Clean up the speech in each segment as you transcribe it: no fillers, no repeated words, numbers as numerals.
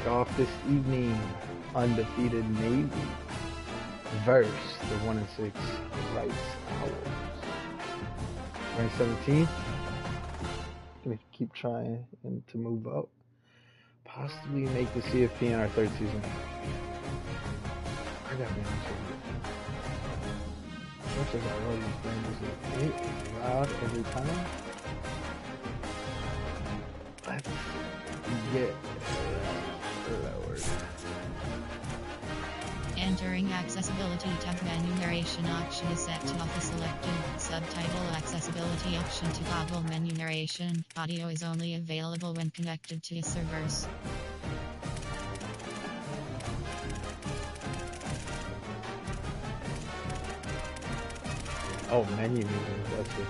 off this evening. Undefeated Navy versus the 1-6 Rice Owls. Rank 17. Gonna keep trying and to move up. Possibly make the CFP in our third season. I got man. Looks like I roll these games loud every time. Let's get lowered. Entering accessibility tab enumeration option is set to off selected. Subtitle accessibility option to toggle menu narration. Audio is only available when connected to servers. Oh, menu music, that's it.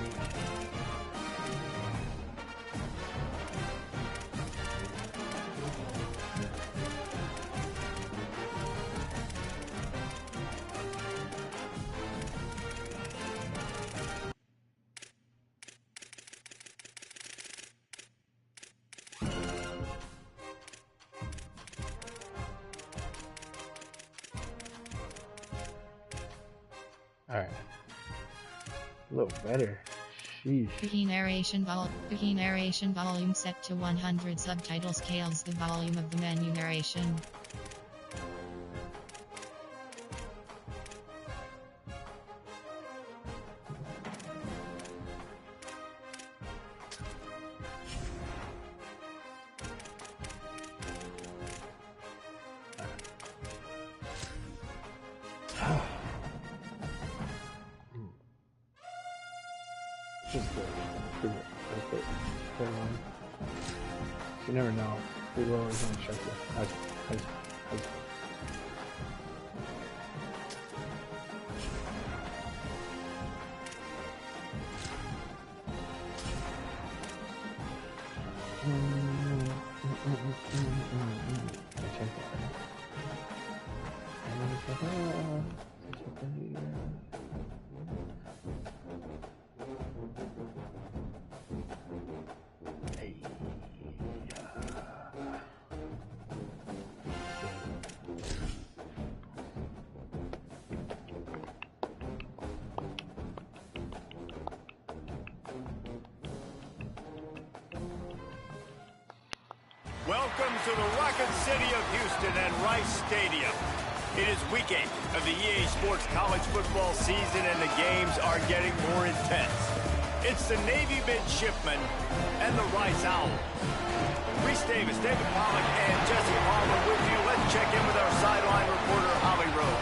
Alright. A little better. Sheesh. Wiki narration volume set to 100. Subtitle scales the volume of the menu narration. You never know. Pretty low is gonna check it. Welcome to the Rocket City of Houston and Rice Stadium. It is week 8 of the EA Sports college football season and the games are getting more intense. It's the Navy midshipmen and the Rice Owls. Reese Davis, David Pollack, and Jesse Palmer with you. Let's check in with our sideline reporter, Holly Rowe.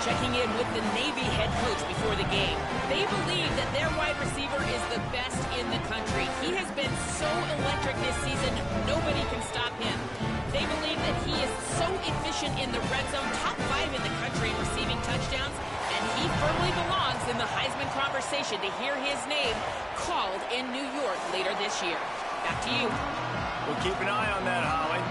Checking in with the Navy head coach before the game. They believe that their wide receiver is the best in the country. He has been so electric this season, nobody can stop him. They believe that he is so efficient in the red zone, top 5 in the country in receiving touchdowns, and he firmly belongs in the Heisman conversation to hear his name called in New York later this year. Back to you. We'll keep an eye on that, Holly.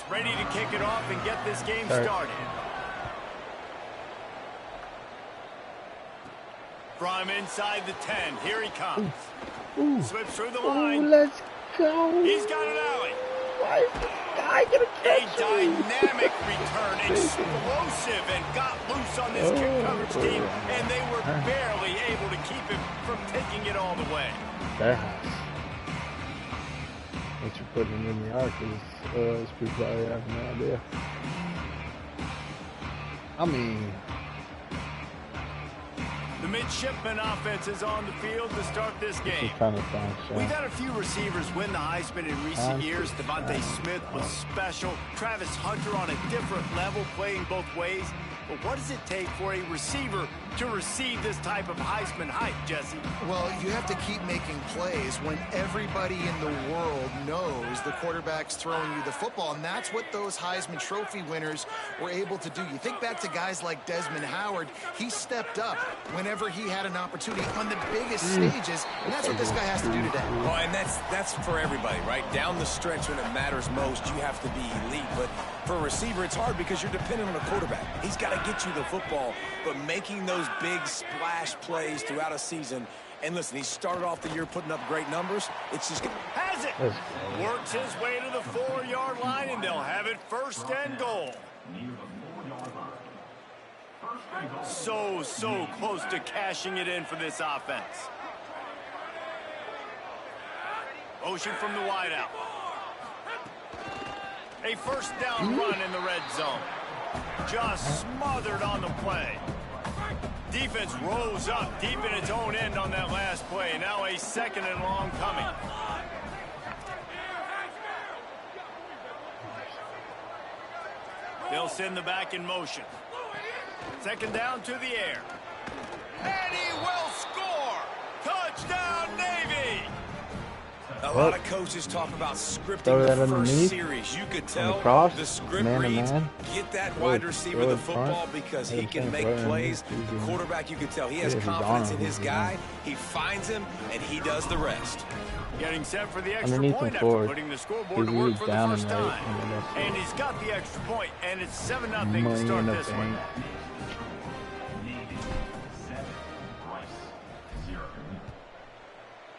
Ready to kick it off and get this game started. From inside the 10, here he comes. Ooh. Slips through the Ooh, line. let's go. He's got an alley. Why is this guy gonna A catch me? dynamic return, explosive, and got loose on this kick coverage team, and they were barely able to keep him from taking it all the way. That what you putting him in the arc is people probably have no idea. I mean, the midshipman offense is on the field to start this game. kind of fun. We've had a few receivers win the Heisman in recent years. Devontae Smith was special. Travis Hunter on a different level, playing both ways. But what does it take for a receiver to receive this type of Heisman hype, Jesse? Well, you have to keep making plays when everybody in the world knows the quarterback's throwing you the football, and that's what those Heisman Trophy winners were able to do. You think back to guys like Desmond Howard. He stepped up whenever he had an opportunity on the biggest stages, and that's what this guy has to do today. Well, and that's for everybody, right? Down the stretch when it matters most, you have to be elite. But for a receiver, it's hard because you're dependent on a quarterback. He's got to get you the football, but making those big splash plays throughout a season. And listen, he started off the year putting up great numbers. It's just has it. Works his way to the 4-yard line, and they'll have it first and goal. So close to cashing it in for this offense. Motion from the wideout. A first down run in the red zone. Just smothered on the play. Defense rose up deep in its own end on that last play. Now a second and long coming. They'll send the back in motion. Second down to the air. And he will score! Touchdown, Navy! a lot of coaches talk about scripting the first series. You could tell the script reads, get that wide receiver the football because he can make plays. The quarterback, you could tell he has confidence in his guy. He finds him, and he does the rest. Getting set for the extra point after putting the scoreboard to work for the first time. And he's got the extra point, and it's 7-0 to start this one.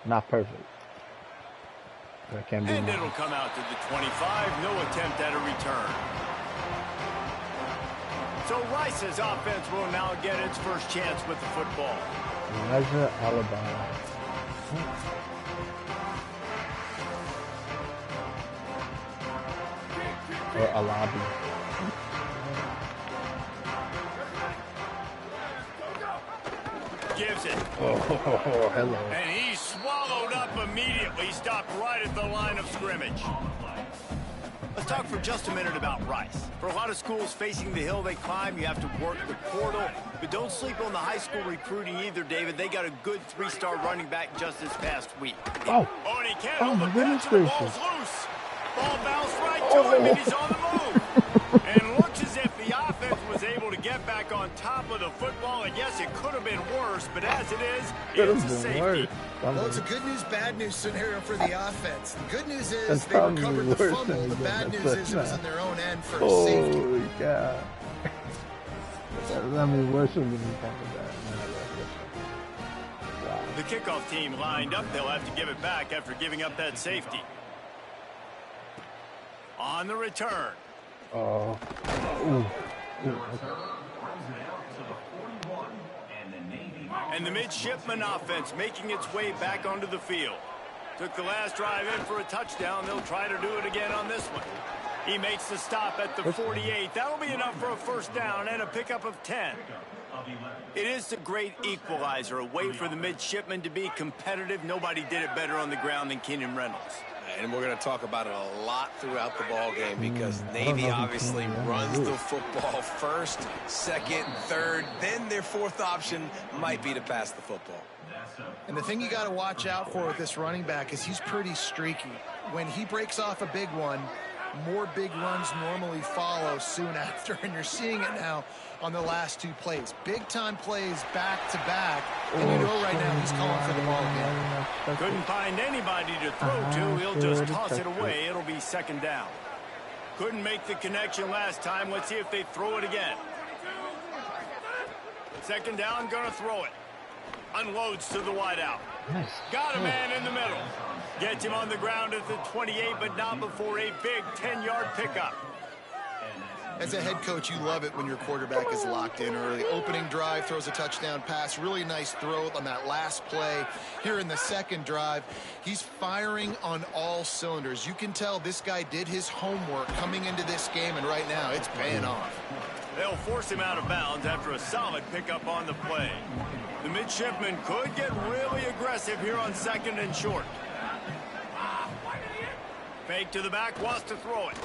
Not perfect. And it'll come out to the 25. No attempt at a return. So Rice's offense will now get its first chance with the football. Elijah, Alabama. Or Alabi. Gives it. Oh, hello. And he swallowed up immediately. Stopped right at the line of scrimmage. Let's talk for just a minute about Rice. For a lot of schools facing the hill they climb, you have to work the portal. But don't sleep on the high school recruiting either, David. They got a good 3-star running back just this past week. Oh, and he can't oh my goodness gracious. gracious. Ball's loose. Ball bounced right to him, and he's on the move. And looks as if the offense was able to get back on top of the football. And yes, it could have been worse, but as it is, it's a safety. Well, it's a good news, bad news scenario for the offense. The good news is they recovered the fumble. The bad news is it was on their own end for safety. Holy cow. I mean, worse than when you talk about that. Wow. The kickoff team lined up. They'll have to give it back after giving up that safety. On the return. Oh. Ooh. And the midshipman offense making its way back onto the field. Took the last drive in for a touchdown. They'll try to do it again on this one. He makes the stop at the 48. That'll be enough for a first down and a pickup of 10. It is a great equalizer, a way for the midshipmen to be competitive. Nobody did it better on the ground than Keenan Reynolds. And we're going to talk about it a lot throughout the ball game because Navy obviously runs the football first, second, third, then their fourth option might be to pass the football. And the thing you got to watch out for with this running back is he's pretty streaky. When he breaks off a big one, more big runs normally follow soon after, and you're seeing it now on the last two plays. Big-time plays back-to-back, and you know right now he's calling for the ball game. Couldn't find anybody to throw to. He'll just toss it away. It'll be second down. Couldn't make the connection last time. Let's see if they throw it again. Second down, gonna throw it. Unloads to the wideout. Nice. Got a man in the middle. Gets him on the ground at the 28, but not before a big 10-yard pickup. As a head coach, you love it when your quarterback is locked in early. Opening drive, throws a touchdown pass. Really nice throw on that last play. Here in the second drive, he's firing on all cylinders. You can tell this guy did his homework coming into this game, and right now it's paying off. They'll force him out of bounds after a solid pickup on the play. The midshipman could get really aggressive here on 2nd and short. Fake to the back, wants to throw it.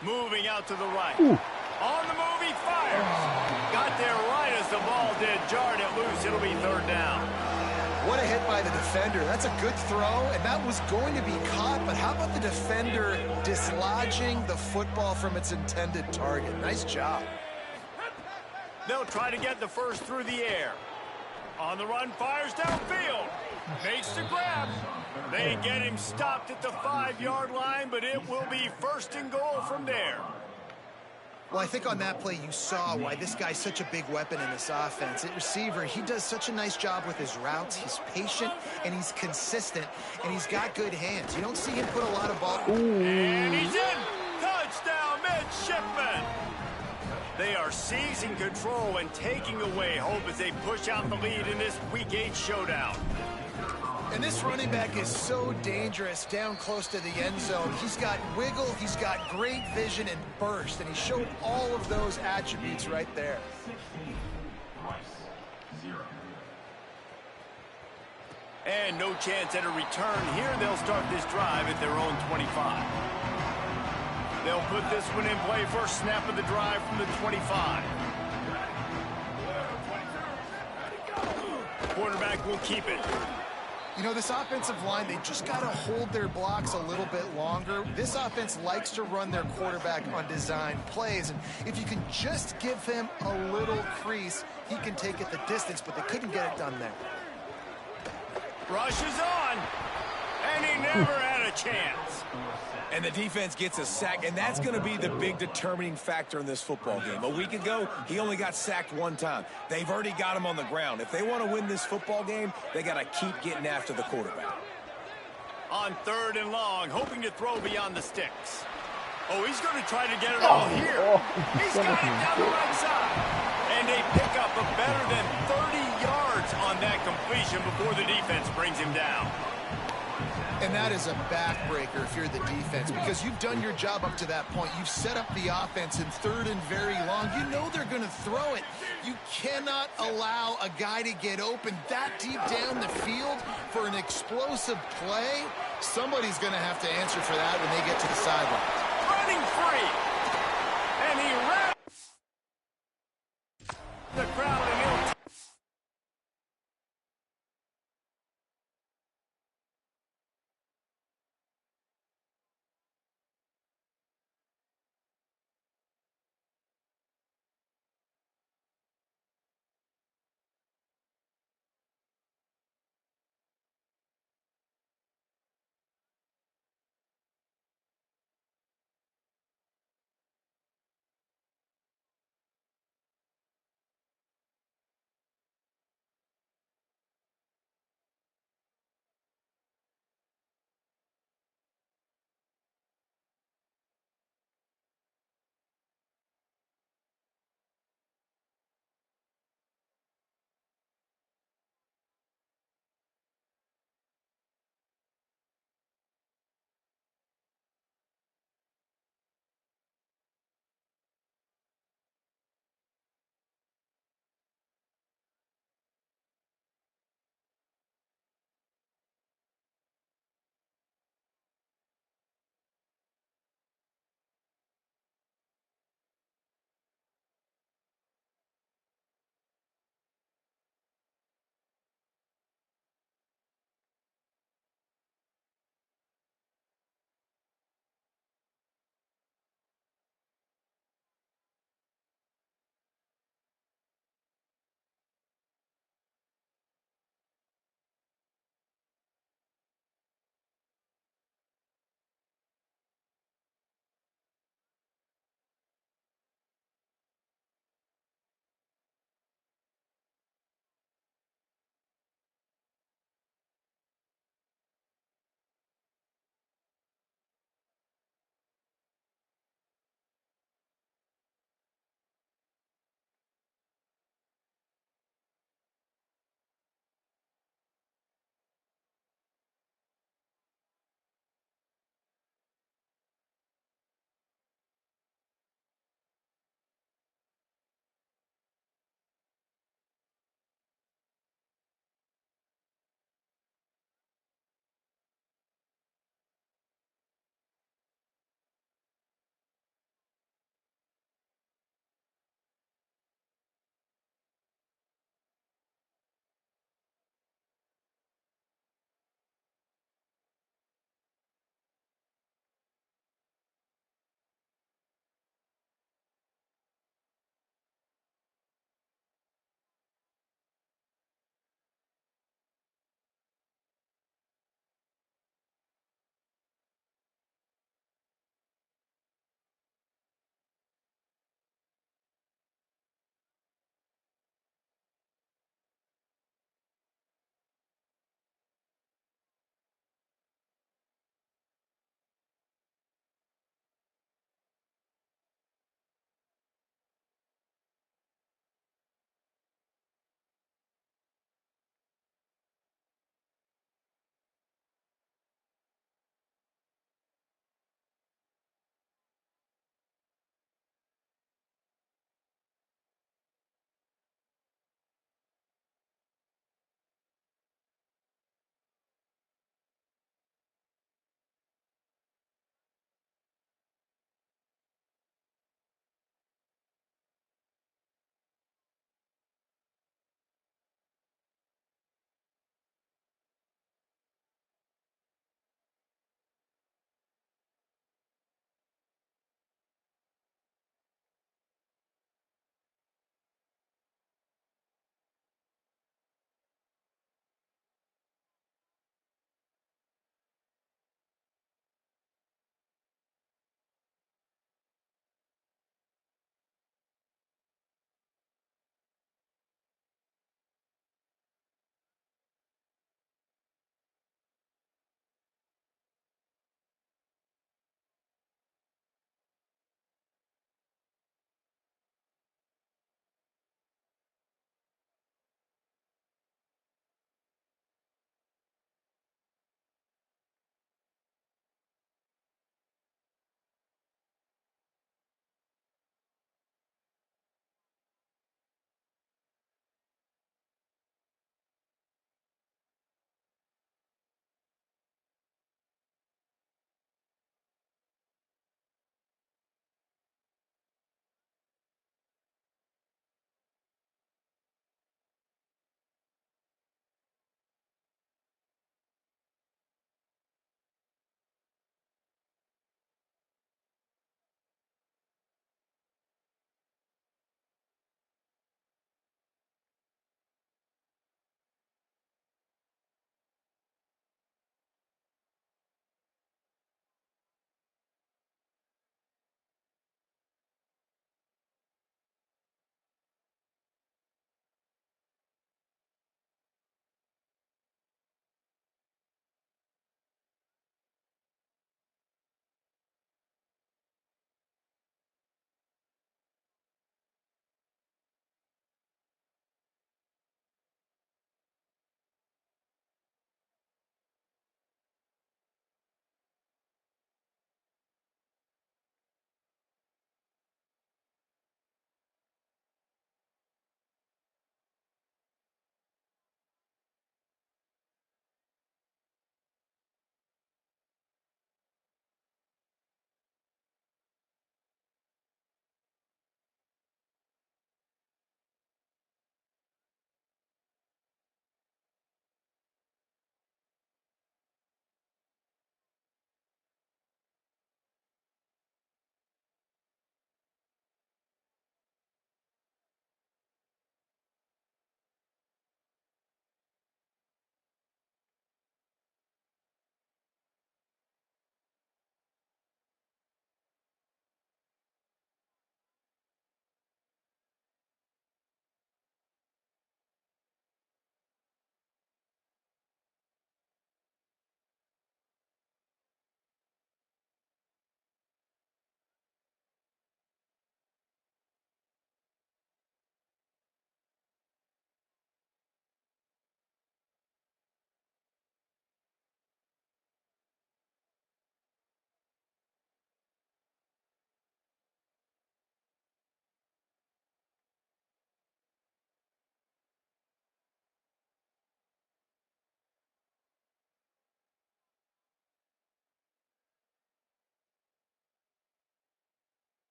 Moving out to the right. Ooh. On the move, he fires. Got there right as the ball did. Jarred it loose. It'll be 3rd down. What a hit by the defender. That's a good throw, and that was going to be caught, but how about the defender dislodging the football from its intended target? Nice job. They'll try to get the first through the air. On the run, fires downfield. Makes the grab. They get him stopped at the 5-yard line, but it will be 1st and goal from there. Well, I think on that play you saw why this guy's such a big weapon in this offense. At receiver, he does such a nice job with his routes. He's patient, and he's consistent, and he's got good hands. You don't see him put a lot of ball. And he's in. Touchdown, midshipman. They are seizing control and taking away hope as they push out the lead in this Week 8 showdown. And this running back is so dangerous down close to the end zone. He's got wiggle, he's got great vision and burst, and he showed all of those attributes right there. And no chance at a return here. They'll start this drive at their own 25. They'll put this one in play. First snap of the drive from the 25. Quarterback will keep it. You know, this offensive line, they just got to hold their blocks a little bit longer. This offense likes to run their quarterback on design plays, and if you can just give him a little crease, he can take it the distance, but they couldn't get it done there. Rush is on, and he never had a chance. And the defense gets a sack, and that's going to be the big determining factor in this football game. A week ago, he only got sacked 1 time. They've already got him on the ground. If they want to win this football game, they got to keep getting after the quarterback. On 3rd and long, hoping to throw beyond the sticks. Oh, he's going to try to get it all here. He's got it down the right side. And they pick up a better than 30 yards on that completion before the defense brings him down. And that is a backbreaker if you're the defense, because you've done your job up to that point. You've set up the offense in 3rd and very long. You know they're going to throw it. You cannot allow a guy to get open that deep down the field for an explosive play. Somebody's going to have to answer for that when they get to the sideline. Running free. And he wraps the crowd.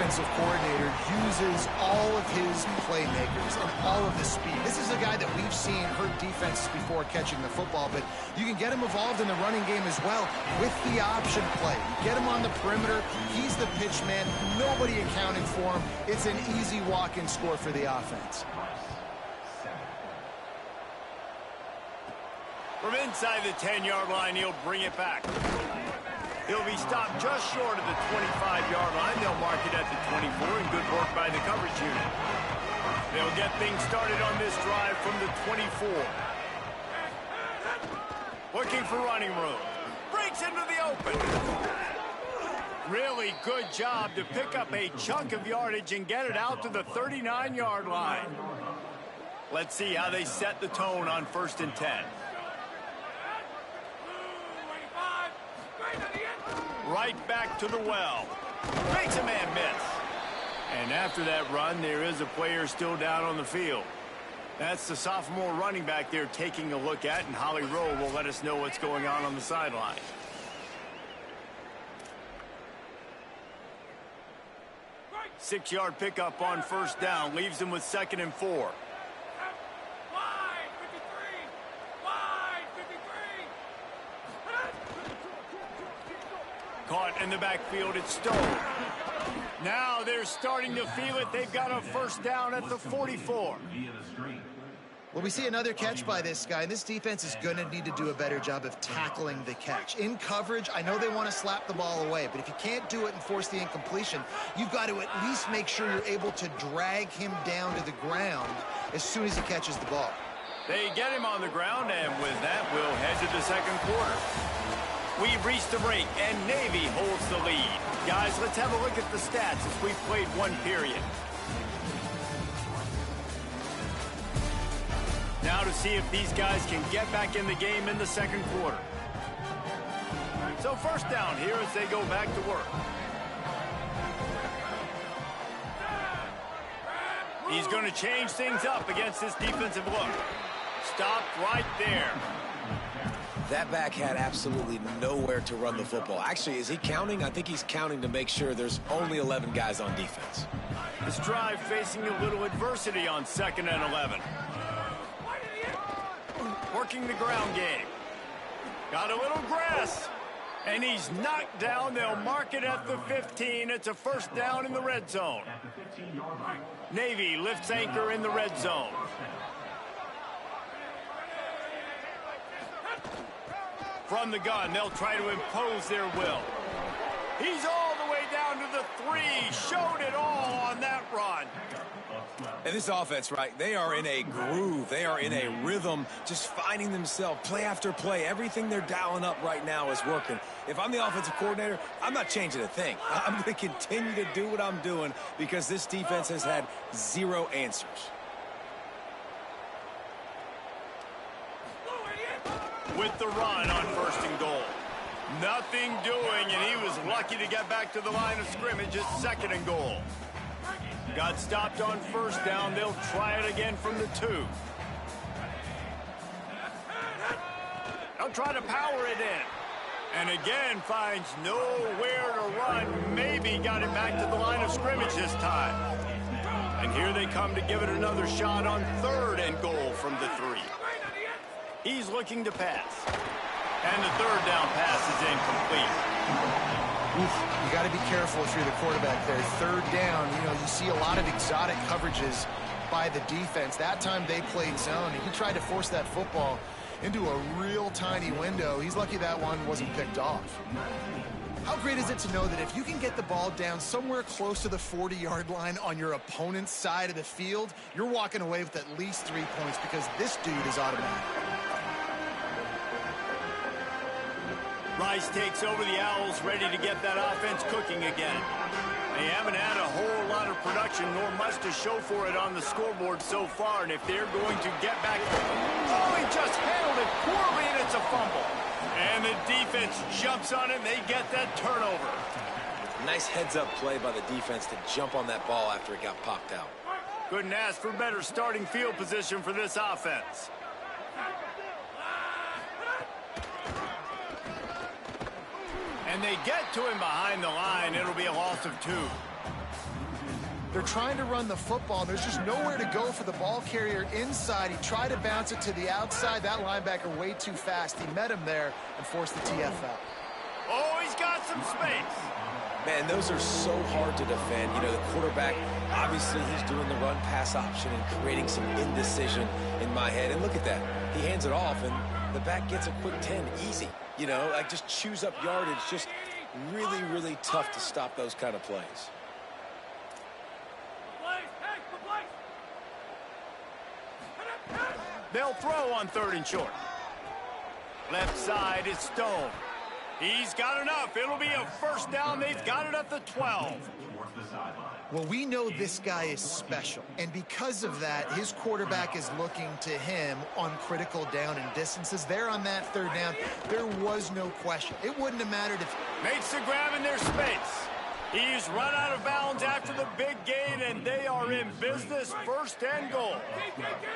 defensive coordinator uses all of his playmakers and all of the speed. This is a guy that we've seen hurt defenses before catching the football, but you can get him involved in the running game as well with the option play. You get him on the perimeter. He's the pitch man. Nobody accounting for him. It's an easy walk-in score for the offense. From inside the 10-yard line, he'll bring it back. He'll be stopped just short of the 25-yard line. They'll mark it at the 24, and good work by the coverage unit. They'll get things started on this drive from the 24. Looking for running room. Breaks into the open. Really good job to pick up a chunk of yardage and get it out to the 39-yard line. Let's see how they set the tone on 1st and 10. Right back to the well. Makes a man miss. And after that run, there is a player still down on the field. That's the sophomore running back they're taking a look at, and Holly Rowe will let us know what's going on the sideline. Six-yard pickup on 1st down. Leaves them with 2nd and 4. Caught in the backfield, it's Stone. Now they're starting to feel it. They've got a 1st down at the 44. Well, we see another catch by this guy, and this defense is going to need to do a better job of tackling the catch. In coverage, I know they want to slap the ball away, but if you can't do it and force the incompletion, you've got to at least make sure you're able to drag him down to the ground as soon as he catches the ball. They get him on the ground, and with that, we'll head to the 2nd quarter. We've reached the break, and Navy holds the lead. Guys, let's have a look at the stats as we've played one period. Now to see if these guys can get back in the game in the 2nd quarter. So 1st down here as they go back to work. He's going to change things up against this defensive look. Stopped right there. That back had absolutely nowhere to run the football. Actually, is he counting? I think he's counting to make sure there's only 11 guys on defense. This drive facing a little adversity on 2nd and 11. Working the ground game. Got a little grass. And he's knocked down. They'll mark it at the 15. It's a 1st down in the red zone. Navy lifts anchor in the red zone. From the gun, they'll try to impose their will. He's all the way down to the 3. Showed it all on that run. And this offense, right, they are in a groove. They are in a rhythm, just finding themselves play after play. Everything they're dialing up right now is working. If I'm the offensive coordinator, I'm not changing a thing. I'm going to continue to do what I'm doing because this defense has had 0 answers. With the run on 1st and goal. Nothing doing, and he was lucky to get back to the line of scrimmage at 2nd and goal. Got stopped on 1st down. They'll try it again from the 2. They'll try to power it in. And again finds nowhere to run. Maybe got it back to the line of scrimmage this time. And here they come to give it another shot on 3rd and goal from the 3. He's looking to pass. And the 3rd down pass is incomplete. You got to be careful if you're the quarterback there. 3rd down, you see a lot of exotic coverages by the defense. That time they played zone, and he tried to force that football into a real tiny window. He's lucky that one wasn't picked off. How great is it to know that if you can get the ball down somewhere close to the 40-yard line on your opponent's side of the field, you're walking away with at least 3 points because this dude is automatic. Rice takes over the Owls, ready to get that offense cooking again. They haven't had a whole lot of production, nor much to show for it on the scoreboard so far, and if they're going to get back... Oh, he just handled it poorly, and it's a fumble. And the defense jumps on it, and they get that turnover. Nice heads-up play by the defense to jump on that ball after it got popped out. Couldn't ask for better starting field position for this offense. And they get to him behind the line. It'll be a loss of 2. They're trying to run the football. There's just nowhere to go for the ball carrier inside. He tried to bounce it to the outside. That linebacker way too fast. He met him there and forced the TF out. Oh, he's got some space. Man, those are so hard to defend. You know, the quarterback, obviously he's doing the run-pass option and creating some indecision in my head. And look at that. He hands it off, and the back gets a quick 10. Easy. You know, like just chews up yardage. Just really, really tough to stop those kind of plays. They'll throw on 3rd and short. Left side is Stone. He's got enough. It'll be a first down. They've got it at the 12. Well, we know this guy is special, and because of that, his quarterback is looking to him on critical down and distances. There on that 3rd down, there was no question. It wouldn't have mattered if... Makes the grab in their space. He's run out of bounds after the big gain, and they are in business. 1st and goal.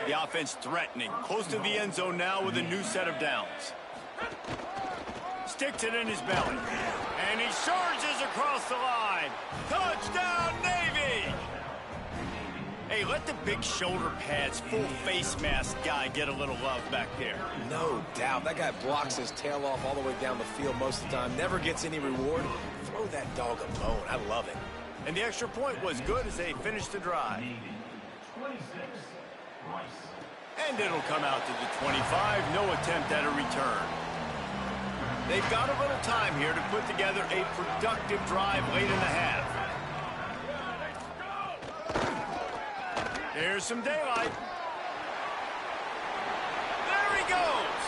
The offense threatening. Close to the end zone now with a new set of downs. Sticks it in his belly. And he charges across the line. Touchdown, Navy! Hey, let the big shoulder pads, full face mask guy get a little love back there. No doubt. That guy blocks his tail off all the way down the field most of the time. Never gets any reward. Throw that dog a bone. I love it. And the extra point was good as they finished the drive. And it'll come out to the 25. No attempt at a return. They've got a little time here to put together a productive drive late in the half. Here's some daylight. There he goes.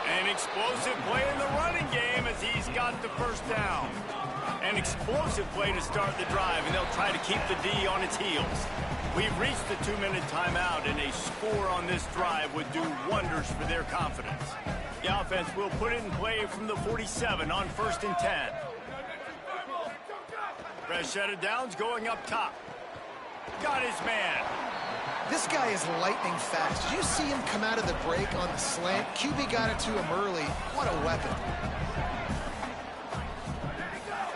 An explosive play in the running game as he's got the first down. An explosive play to start the drive, and they'll try to keep the D on its heels. We've reached the 2-minute timeout, and a score on this drive would do wonders for their confidence. The offense will put it in play from the 47 on 1st and 10. Fresh set of downs going up top. Got his man. This guy is lightning fast. Did you see him come out of the break on the slant? QB got it to him early. What a weapon.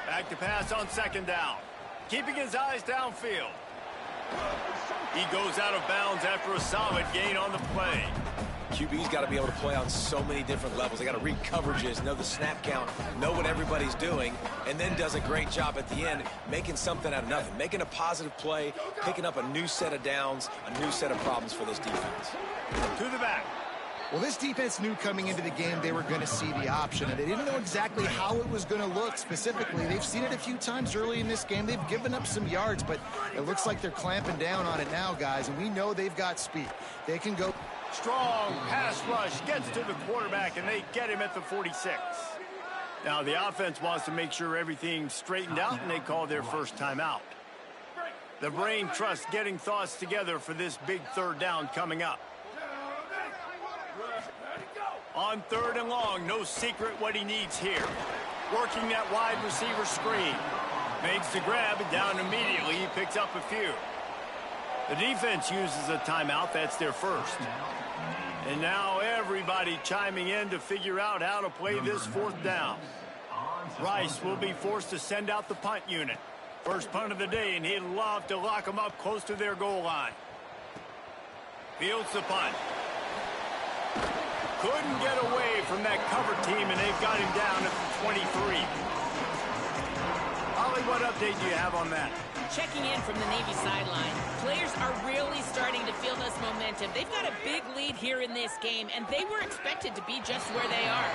Back to pass on 2nd down. Keeping his eyes downfield. He goes out of bounds after a solid gain on the play. QB's got to be able to play on so many different levels. They got to read coverages, know the snap count, know what everybody's doing, and then does a great job at the end making something out of nothing, making a positive play, picking up a new set of downs, a new set of problems for this defense. To the back. Well, this defense knew coming into the game they were going to see the option, and they didn't know exactly how it was going to look specifically. They've seen it a few times early in this game. They've given up some yards, but it looks like they're clamping down on it now, guys, and we know they've got speed. They can go. Strong pass rush gets to the quarterback, and they get him at the 46. Now, the offense wants to make sure everything's straightened out, and they call their first timeout. The brain trust getting thoughts together for this big 3rd down coming up. On 3rd and long, no secret what he needs here. Working that wide receiver screen. Makes the grab, and down immediately. He picks up a few. The defense uses a timeout. That's their first. And now everybody chiming in to figure out how to play this 4th down. Rice will be forced to send out the punt unit. First punt of the day, and he'd love to lock them up close to their goal line. Fields the punt. Couldn't get away from that cover team, and they've got him down at the 23. Ollie, what update do you have on that? Checking in from the Navy sideline, players are really starting to feel this momentum. They've got a big lead here in this game, and they were expected to be just where they are.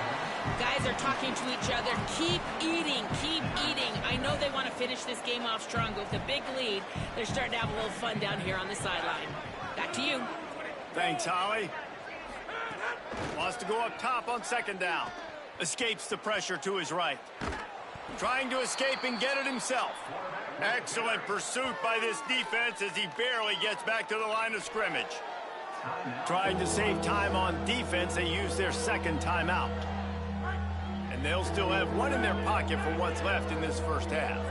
Guys are talking to each other. Keep eating, keep eating. I know they want to finish this game off strong, but with a big lead, they're starting to have a little fun down here on the sideline. Back to you. Thanks, Holly. Wants to go up top on 2nd down. Escapes the pressure to his right. Trying to escape and get it himself. Excellent pursuit by this defense as he barely gets back to the line of scrimmage. Trying to save time on defense, they use their 2nd timeout. And they'll still have one in their pocket for what's left in this first half.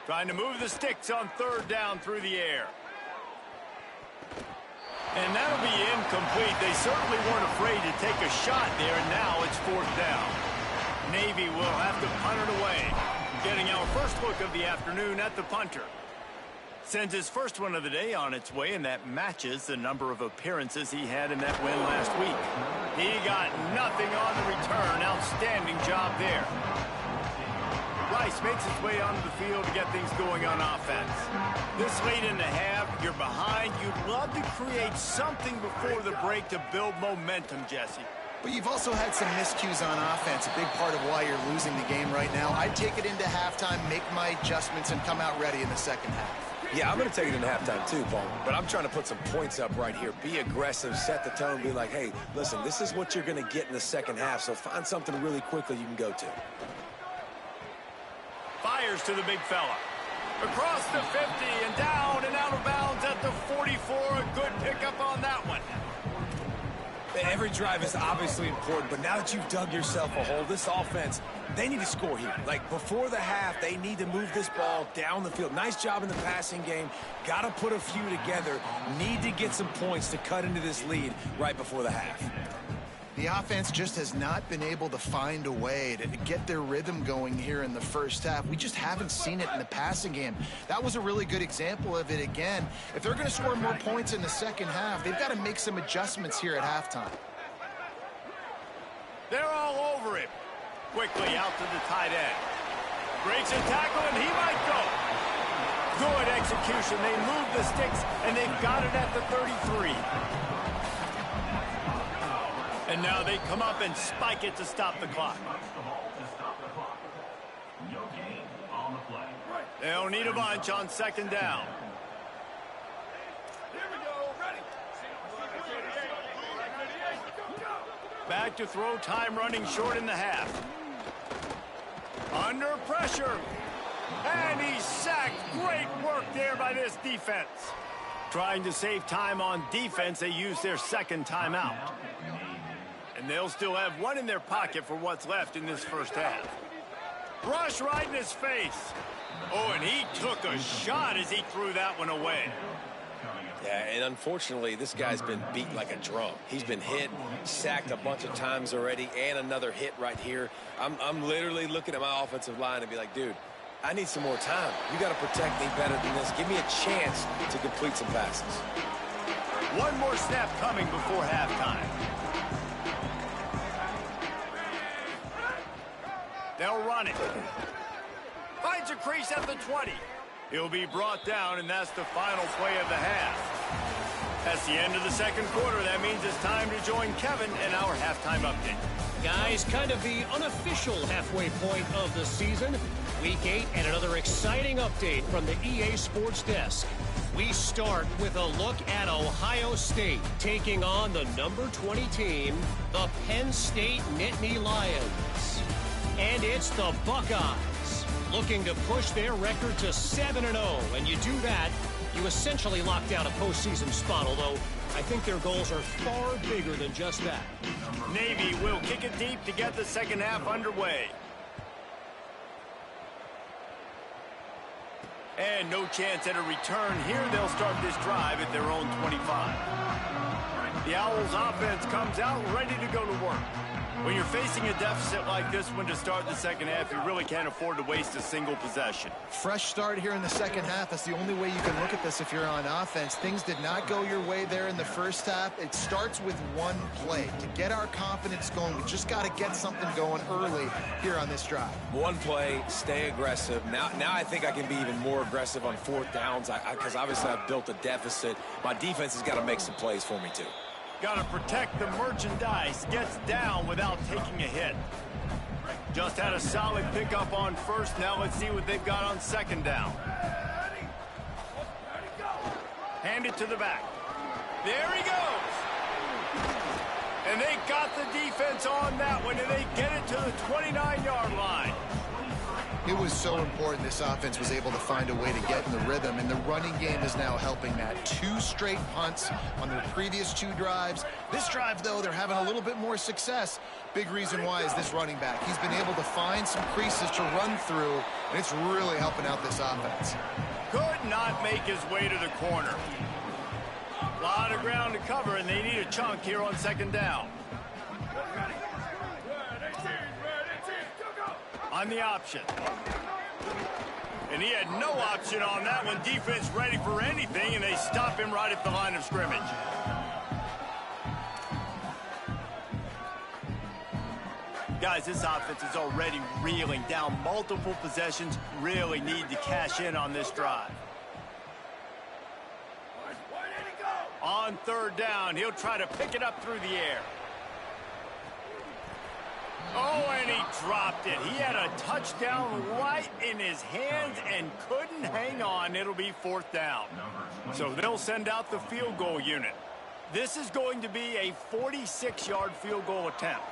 Trying to move the sticks on 3rd down through the air. And that'll be incomplete. They certainly weren't afraid to take a shot there, and now it's 4th down. Navy will have to punt it away. Getting our first look of the afternoon at the punter. Sends his first one of the day on its way, and that matches the number of appearances he had in that win last week. He got nothing on the return. Outstanding job there. Rice makes his way onto the field to get things going on offense. This late in the half, you're behind. You'd love to create something before the break to build momentum, Jesse. But you've also had some miscues on offense, a big part of why you're losing the game right now. I'd take it into halftime, make my adjustments, and come out ready in the second half. Yeah, I'm going to take it into halftime too, Paul. But I'm trying to put some points up right here. Be aggressive, set the tone, be like, hey, listen, this is what you're going to get in the second half, so find something really quickly you can go to. Fires to the big fella. Across the 50 and down and out of bounds at the 44. A good pickup on that one. Every drive is obviously important, but now that you've dug yourself a hole, this offense, they need to score here. Like, before the half, they need to move this ball down the field. Nice job in the passing game. Got to put a few together. Need to get some points to cut into this lead right before the half. The offense just has not been able to find a way to get their rhythm going here in the first half. We just haven't seen it in the passing game. That was a really good example of it again. If they're going to score more points in the second half, they've got to make some adjustments here at halftime. They're all over him. Quickly out to the tight end. Breaks a tackle, and he might go. Good execution. They move the sticks, and they've got it at the 33. And now they come up and spike it to stop the clock. They'll need a bunch on second down. Back to throw, time running short in the half. Under pressure. And he's sacked. Great work there by this defense. Trying to save time on defense, they use their second timeout. And they'll still have one in their pocket for what's left in this first half. Rush right in his face. Oh, and he took a shot as he threw that one away. Yeah, and unfortunately, this guy's been beat like a drum. He's been hit, sacked a bunch of times already, and another hit right here. I'm literally looking at my offensive line and be like, dude, I need some more time. You got to protect me better than this. Give me a chance to complete some passes. One more snap coming before halftime. They'll run it. Finds a crease at the 20. He'll be brought down, and that's the final play of the half. That's the end of the second quarter. That means it's time to join Kevin in our halftime update. Guys, kind of the unofficial halfway point of the season. Week 8 and another exciting update from the EA Sports Desk. We start with a look at Ohio State taking on the number 20 team, the Penn State Nittany Lions. And it's the Buckeyes looking to push their record to 7-0. And you do that, you essentially lock down a postseason spot, although I think their goals are far bigger than just that. Navy will kick it deep to get the second half underway. And no chance at a return here. They'll start this drive at their own 25. The Owls offense comes out ready to go to work. When you're facing a deficit like this one to start the second half, you really can't afford to waste a single possession. Fresh start here in the second half. That's the only way you can look at this if you're on offense. Things did not go your way there in the first half. It starts with one play. To get our confidence going, we just got to get something going early here on this drive. One play, stay aggressive. Now I think I can be even more aggressive on fourth downs because obviously I've built a deficit. My defense has got to make some plays for me too. Got to protect the merchandise. Gets down without taking a hit. Just had a solid pickup on first. Now let's see what they've got on second down. Hand it to the back. There he goes. And they got the defense on that one, and they get it to the 29-yard line. It was so important this offense was able to find a way to get in the rhythm, and the running game is now helping that. 2 straight punts on their previous 2 drives. This drive, though, they're having a little bit more success. Big reason why is this running back. He's been able to find some creases to run through, and it's really helping out this offense. Could not make his way to the corner. ground to cover, and they need a chunk here on second down. On the option. And he had no option on that one. Defense ready for anything, and they stop him right at the line of scrimmage. Guys, this offense is already reeling down multiple possessions. Really need to cash in on this drive. On third down, he'll try to pick it up through the air. Oh, and he dropped it. He had a touchdown right in his hands and couldn't hang on. It'll be fourth down. So they'll send out the field goal unit. This is going to be a 46-yard field goal attempt.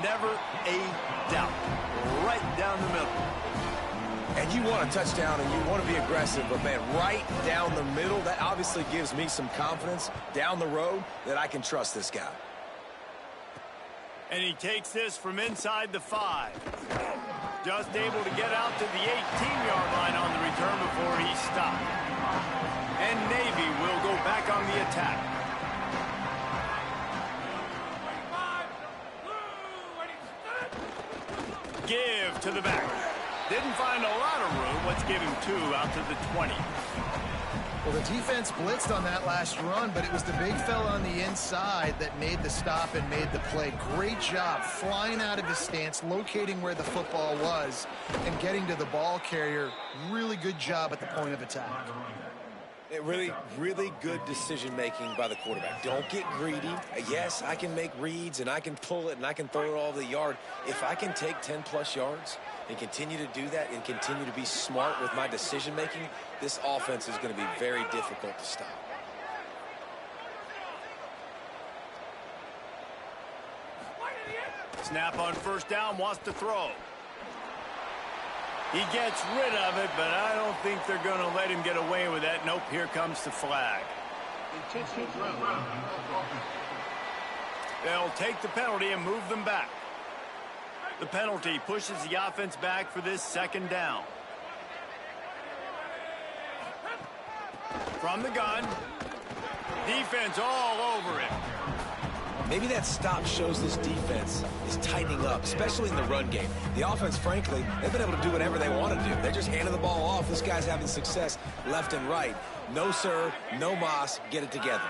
Never a doubt. Right down the middle. And you want a touchdown and you want to be aggressive, but man, right down the middle, that obviously gives me some confidence down the road that I can trust this guy. And he takes this from inside the 5. Just able to get out to the 18-yard line on the return before he stopped. And Navy will go back on the attack. Give to the back. Didn't find a lot of room. Let's give him 2 out to the 20. Well, the defense blitzed on that last run, but it was the big fella on the inside that made the stop and made the play. Great job flying out of his stance, locating where the football was, and getting to the ball carrier. Really good job at the point of attack. Really good decision-making by the quarterback. Don't get greedy. Yes, I can make reads, and I can pull it, and I can throw it all over the yard. If I can take 10-plus yards and continue to do that and continue to be smart with my decision-making, this offense is going to be very difficult to stop. Snap on first down, wants to throw. He gets rid of it, but I don't think they're going to let him get away with that. Nope, here comes the flag. They'll take the penalty and move them back. The penalty pushes the offense back for this second down. From the gun. Defense all over it. Maybe that stop shows this defense is tightening up, especially in the run game. The offense, frankly, they've been able to do whatever they want to do. They're just handing the ball off. This guy's having success left and right. No, sir, no mas, get it together.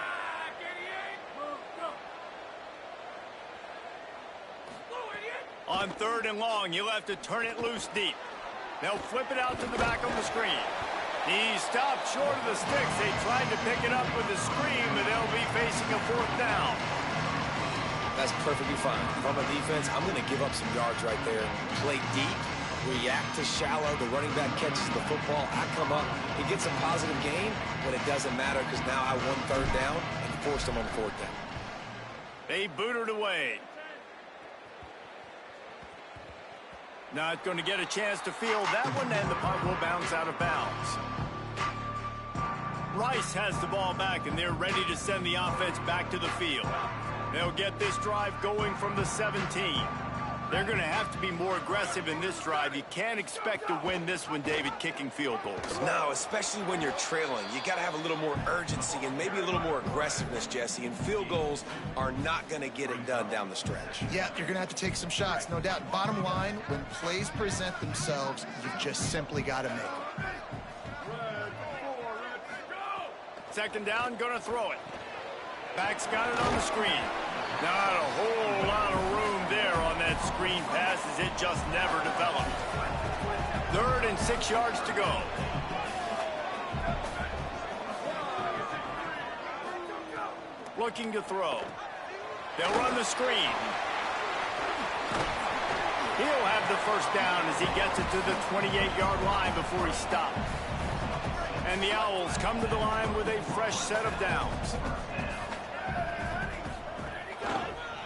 On third and long, you'll have to turn it loose deep. They'll flip it out to the back on the screen. He stopped short of the sticks. They tried to pick it up with the screen, but they'll be facing a fourth down. That's perfectly fine. If I'm a defense, I'm going to give up some yards right there. Play deep, react to shallow. The running back catches the football. I come up. He gets a positive gain, but it doesn't matter because now I won third down and forced him on fourth down. They boot it away. Not going to get a chance to field that one, and the punt will bounce out of bounds. Rice has the ball back, and they're ready to send the offense back to the field. They'll get this drive going from the 17. They're going to have to be more aggressive in this drive. You can't expect to win this one, David, kicking field goals. No, especially when you're trailing. You got to have a little more urgency and maybe a little more aggressiveness, Jesse. And field goals are not going to get it done down the stretch. Yeah, you're going to have to take some shots, no doubt. Bottom line, when plays present themselves, you just simply got to make them. Second down, going to throw it. Back's got it on the screen. Not a whole lot of room there on that screen pass as it just never developed. 3rd and 6 yards to go. Looking to throw. They'll run the screen. He'll have the first down as he gets it to the 28-yard line before he stopped. And the Owls come to the line with a fresh set of downs.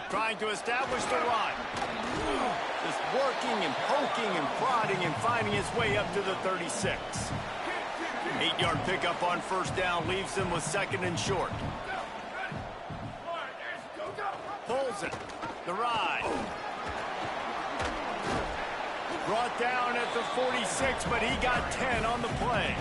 Trying to establish the run. Just working and poking and prodding and finding his way up to the 36. 8-yard pickup on first down leaves him with 2nd and short. Pulls it. The ride. Brought down at the 46, but he got 10 on the play.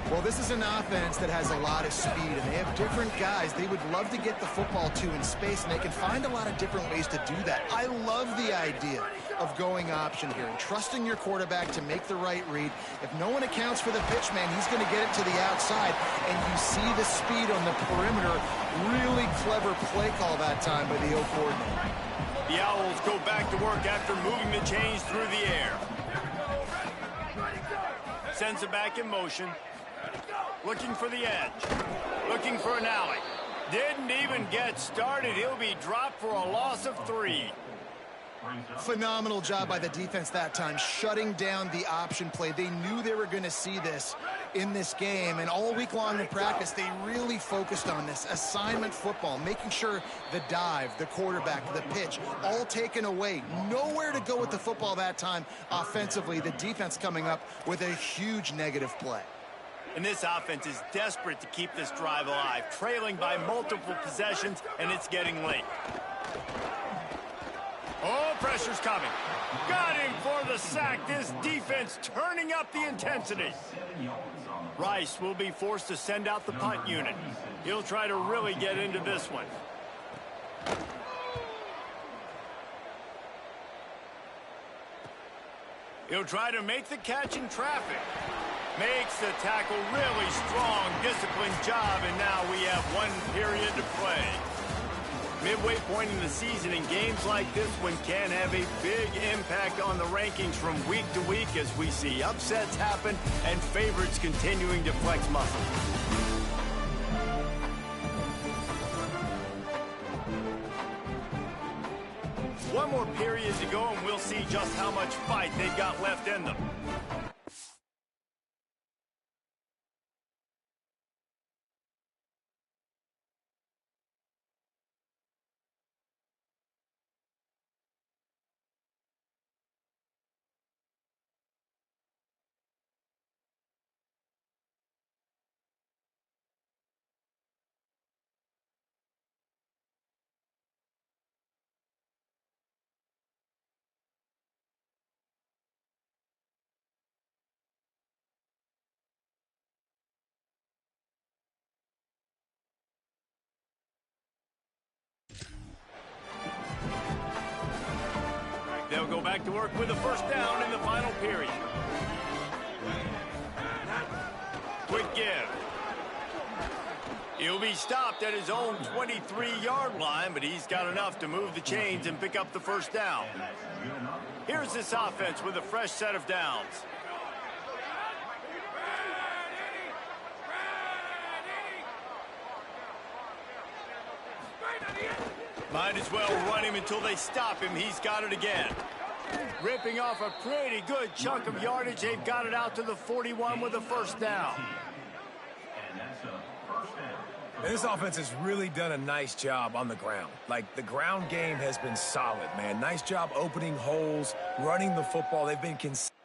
Well, this is an offense that has a lot of speed, and they have different guys they would love to get the football to in space, and they can find a lot of different ways to do that. I love the idea of going option here and trusting your quarterback to make the right read. If no one accounts for the pitch man, he's going to get it to the outside, and you see the speed on the perimeter. Really clever play call that time by the O coordinator. The Owls go back to work after moving the chains through the air. Sends it back in motion. Looking for the edge. Looking for an alley. Didn't even get started. He'll be dropped for a loss of 3. Phenomenal job by the defense that time, shutting down the option play. They knew they were going to see this in this game, and all week long in practice, they really focused on this assignment football, making sure the dive, the quarterback, the pitch, all taken away. Nowhere to go with the football that time offensively. The defense coming up with a huge negative play. And this offense is desperate to keep this drive alive, trailing by multiple possessions, and it's getting late. Oh, pressure's coming. Got him for the sack. This defense turning up the intensity. Rice will be forced to send out the punt unit. He'll try to really get into this one. He'll try to make the catch in traffic. Makes the tackle really strong, disciplined job, and now we have 1 period to play. Midway point in the season, and games like this one can have a big impact on the rankings from week to week as we see upsets happen and favorites continuing to flex muscle. One more period to go, and we'll see just how much fight they've got left in them. They'll go back to work with a first down in the final period. Quick give. He'll be stopped at his own 23-yard line, but he's got enough to move the chains and pick up the first down. Here's this offense with a fresh set of downs. Might as well run him until they stop him. He's got it again. Ripping off a pretty good chunk of yardage. They've got it out to the 41 with a first down. And this offense has really done a nice job on the ground. Like, the ground game has been solid, man. Nice job opening holes, running the football. They've been consistent.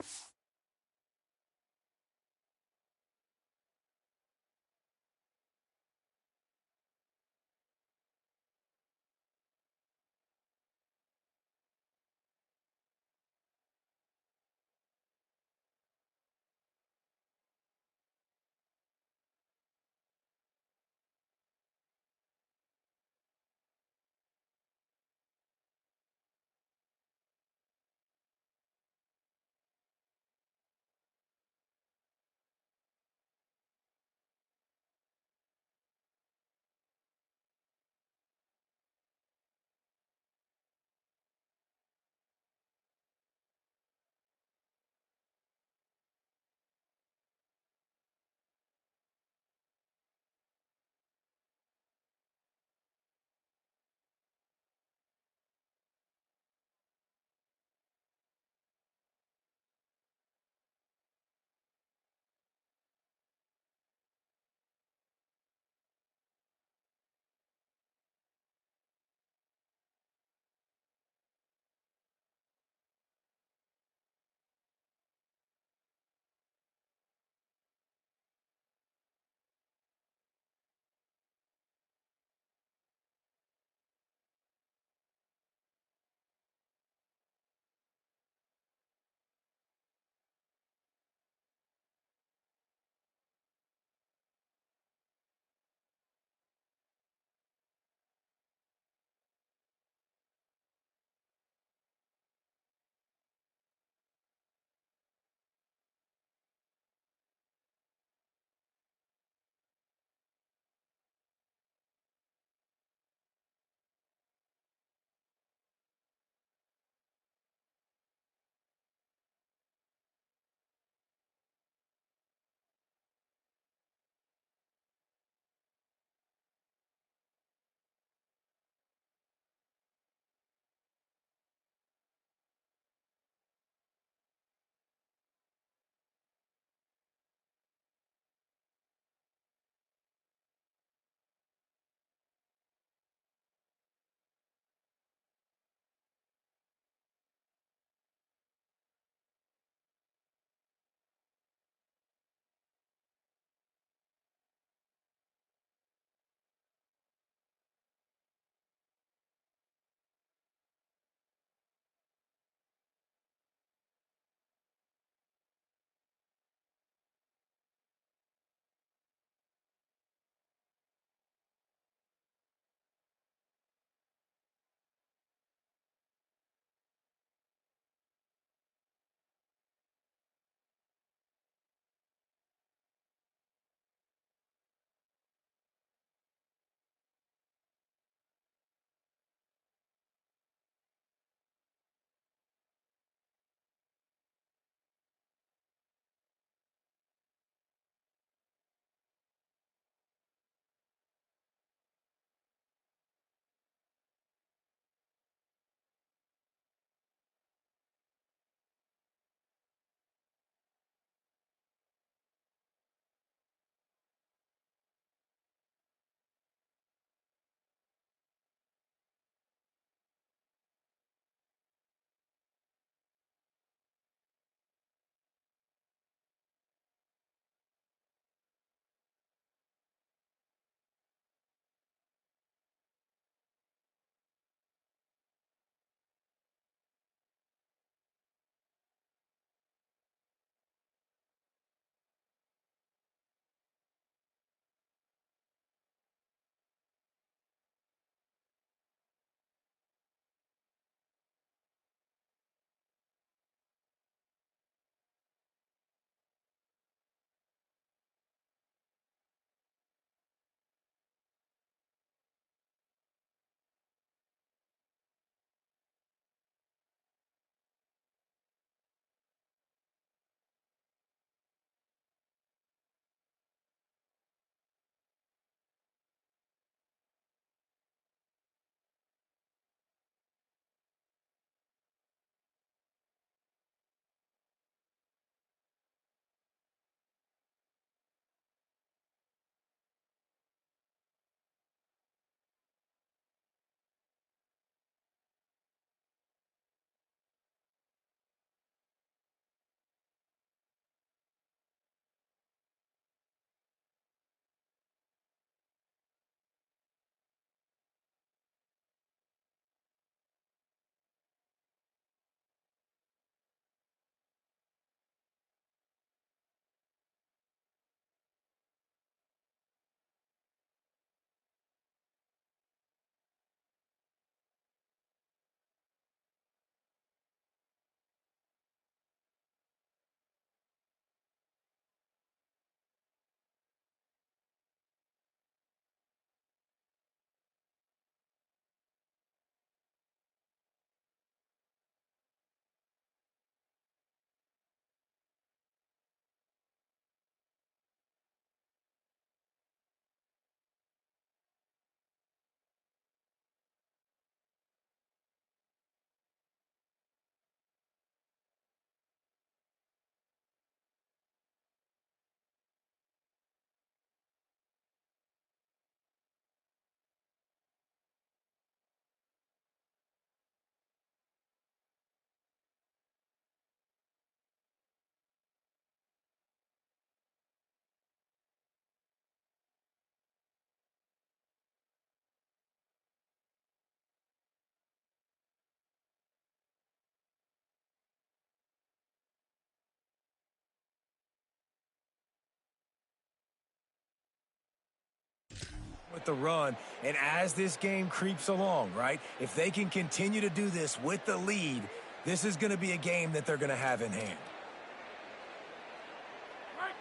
with the run, and as this game creeps along, right, if they can continue to do this with the lead, this is going to be a game that they're going to have in hand.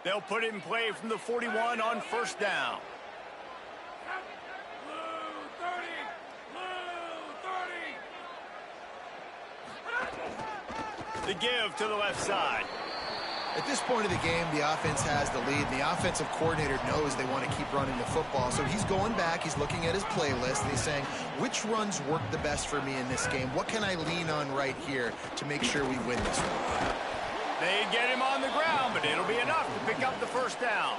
They'll put it in play from the 41 on first down. The give to the left side. At this point of the game, the offense has the lead. The offensive coordinator knows they want to keep running the football. So he's going back, he's looking at his playlist, and he's saying, which runs work the best for me in this game? What can I lean on right here to make sure we win this one? They get him on the ground, but it'll be enough to pick up the first down.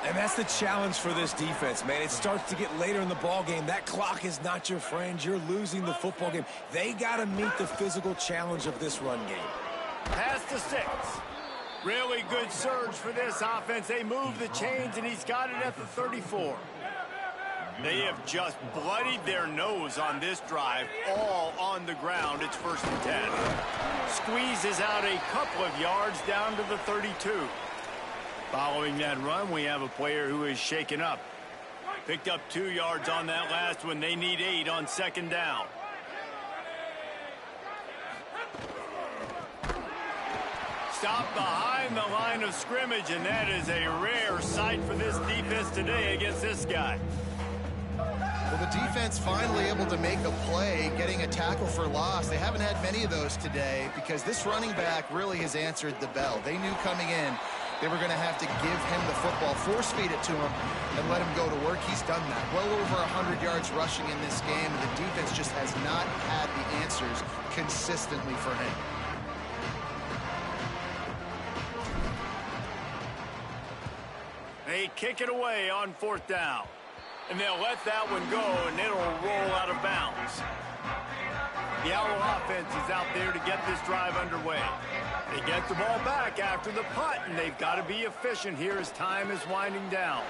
And that's the challenge for this defense, man. It starts to get later in the ball game. That clock is not your friend. You're losing the football game. They got to meet the physical challenge of this run game. Pass to 6. Really good surge for this offense. They move the chains, and he's got it at the 34. They have just bloodied their nose on this drive, all on the ground. It's 1st and 10. Squeezes out a couple of yards down to the 32. Following that run, we have a player who is shaken up. Picked up 2 yards on that last one. They need 8 on 2nd down. Stop behind the line of scrimmage, and that is a rare sight for this defense today against this guy. Well, the defense finally able to make a play, getting a tackle for loss. They haven't had many of those today because this running back really has answered the bell. They knew coming in they were going to have to give him the football, force feed it to him, and let him go to work. He's done that. Well over 100 yards rushing in this game, and the defense just has not had the answers consistently for him. They kick it away on 4th down. And they'll let that one go, and it'll roll out of bounds. The Owl offense is out there to get this drive underway. They get the ball back after the punt, and they've got to be efficient here as time is winding down.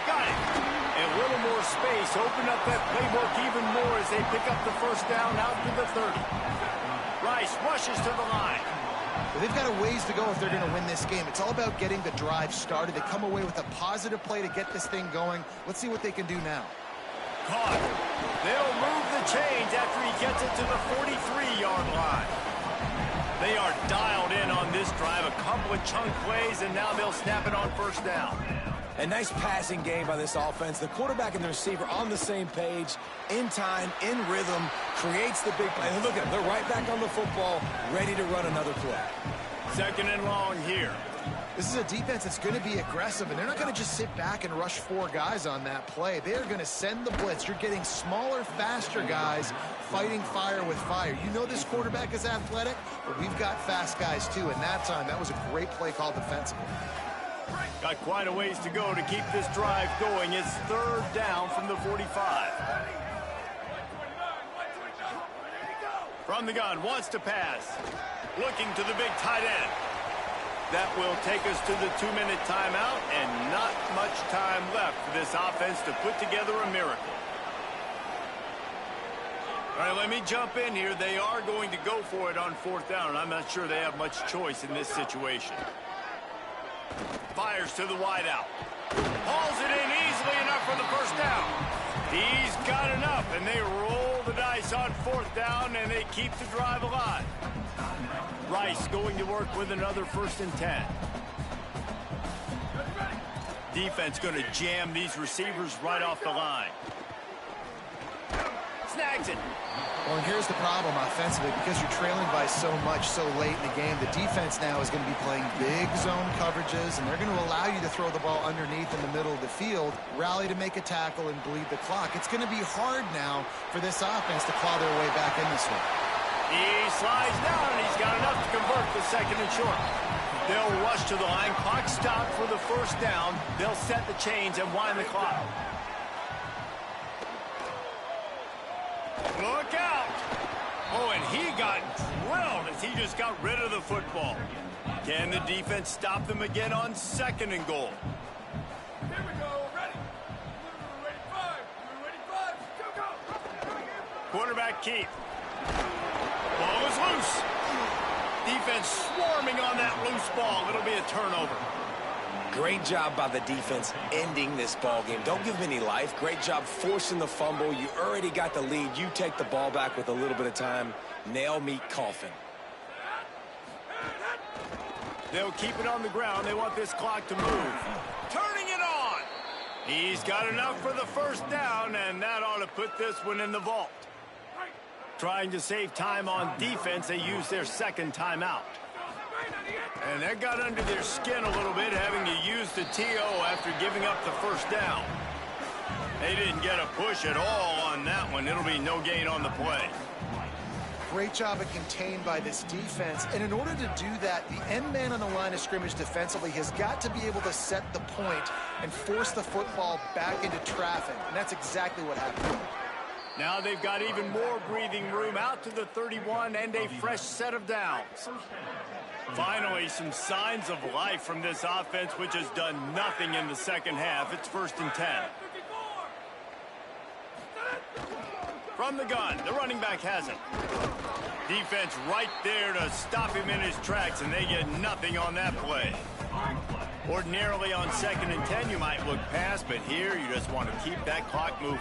Got it. A little more space. Open up that playbook even more as they pick up the 1st down out to the 30. Rice rushes to the line. Well, they've got a ways to go if they're going to win this game. It's all about getting the drive started. They come away with a positive play to get this thing going. Let's see what they can do now. Caught. They'll move the chains after he gets it to the 43-yard line. They are dialed in on this drive. A couple of chunk plays, and now they'll snap it on 1st down. A nice passing game by this offense. The quarterback and the receiver on the same page, in time, in rhythm, creates the big play. And look at them. They're right back on the football, ready to run another play. 2nd and long here. This is a defense that's going to be aggressive, and they're not going to just sit back and rush 4 guys on that play. They are going to send the blitz. You're getting smaller, faster guys fighting fire with fire. You know this quarterback is athletic, but we've got fast guys too. And that time, that was a great play call defensively. Got quite a ways to go to keep this drive going. It's 3rd down from the 45. From the gun, wants to pass. Looking to the big tight end. That will take us to the 2-minute timeout, and not much time left for this offense to put together a miracle. All right, let me jump in here. They are going to go for it on 4th down, and I'm not sure they have much choice in this situation. Fires to the wideout. Hauls it in easily enough for the 1st down. He's got enough, and they roll the dice on 4th down, and they keep the drive alive. Rice going to work with another 1st and 10. Defense going to jam these receivers right off the line. Snags it. Well, and here's the problem offensively, because you're trailing by so much so late in the game. The defense now is going to be playing big zone coverages, and they're going to allow you to throw the ball underneath in the middle of the field, rally to make a tackle, and bleed the clock. It's going to be hard now for this offense to claw their way back in this one. He slides down, and he's got enough to convert the 2nd and short. They'll rush to the line. Clock stopped for the 1st down. They'll set the chains and wind the clock. Look out! Oh, and he got drilled as he just got rid of the football. Can the defense stop them again on 2nd and goal? Here we go. Ready? Ready, 5. Ready, 5. Go. Quarterback keep. Ball is loose. Defense swarming on that loose ball. It'll be a turnover. Great job by the defense ending this ball game. Don't give them any life. Great job forcing the fumble. You already got the lead. You take the ball back with a little bit of time. Nail meet coffin. They'll keep it on the ground. They want this clock to move. Turning it on. He's got enough for the first down, and that ought to put this one in the vault. Trying to save time on defense, they use their second timeout. And that got under their skin a little bit, having to use the TO after giving up the first down. They didn't get a push at all on that one. It'll be no gain on the play. Great job of contained by this defense. And in order to do that, the end man on the line of scrimmage defensively has got to be able to set the point and force the football back into traffic. And that's exactly what happened. Now they've got even more breathing room out to the 31 and a fresh set of downs. Finally, some signs of life from this offense, which has done nothing in the second half. It's 1st and 10. From the gun, the running back has it. Defense right there to stop him in his tracks, and they get nothing on that play. Ordinarily on 2nd and 10, you might look past, but here you just want to keep that clock moving.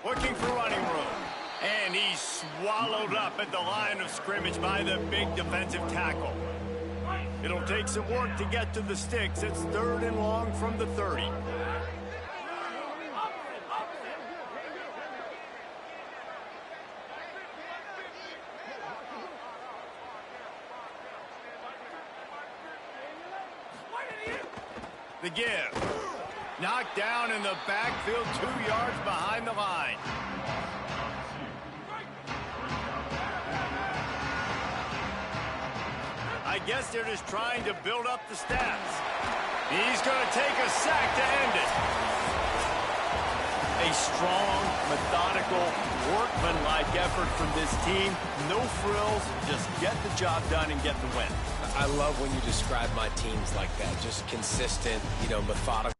Looking for running room. And he's swallowed up at the line of scrimmage by the big defensive tackle. It'll take some work to get to the sticks. It's 3rd and long from the 30. The give. Knocked down in the backfield, 2 yards behind the line. I guess they're just trying to build up the stats. He's going to take a sack to end it. A strong, methodical, workmanlike effort from this team. No frills, just get the job done and get the win. I love when you describe my teams like that. Just consistent, methodical.